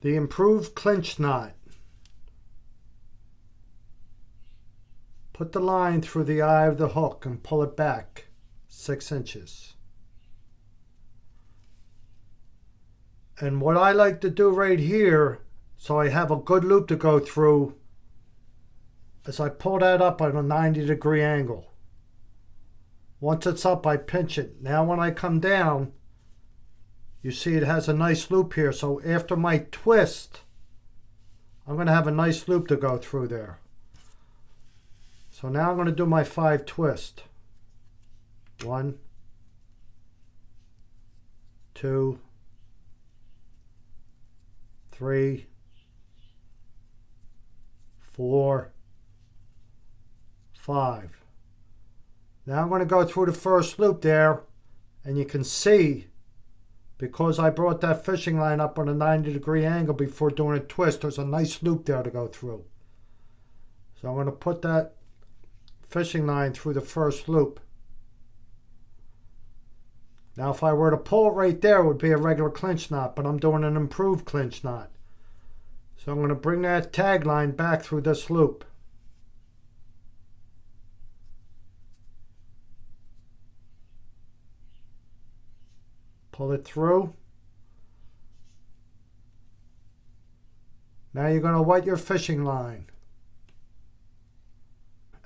The improved clinch knot. Put the line through the eye of the hook and pull it back 6 inches. And what I like to do right here, so I have a good loop to go through, is I pull that up at a 90-degree angle. Once it's up, I pinch it. Now when I come down, you see it has a nice loop here. So after my twist, I'm going to have a nice loop to go through there. So now I'm going to do my 5 twist. 1, 2, 3, 4, 5. Now I'm going to go through the first loop there, and you can see, because I brought that fishing line up on a 90-degree angle before doing a twist, there's a nice loop there to go through. So I'm going to put that fishing line through the first loop. Now if I were to pull it right there, it would be a regular clinch knot, but I'm doing an improved clinch knot. So I'm going to bring that tag line back through this loop. Pull it through. Now you're going to wet your fishing line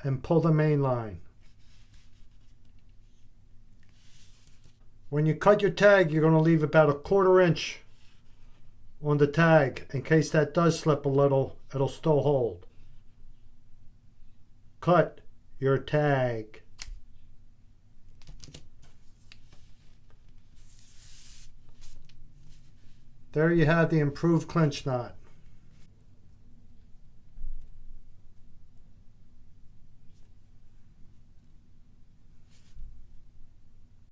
and pull the main line. When you cut your tag, you're going to leave about a 1/4 inch on the tag. In case that does slip a little, it'll still hold. Cut your tag. There you have the improved clinch knot.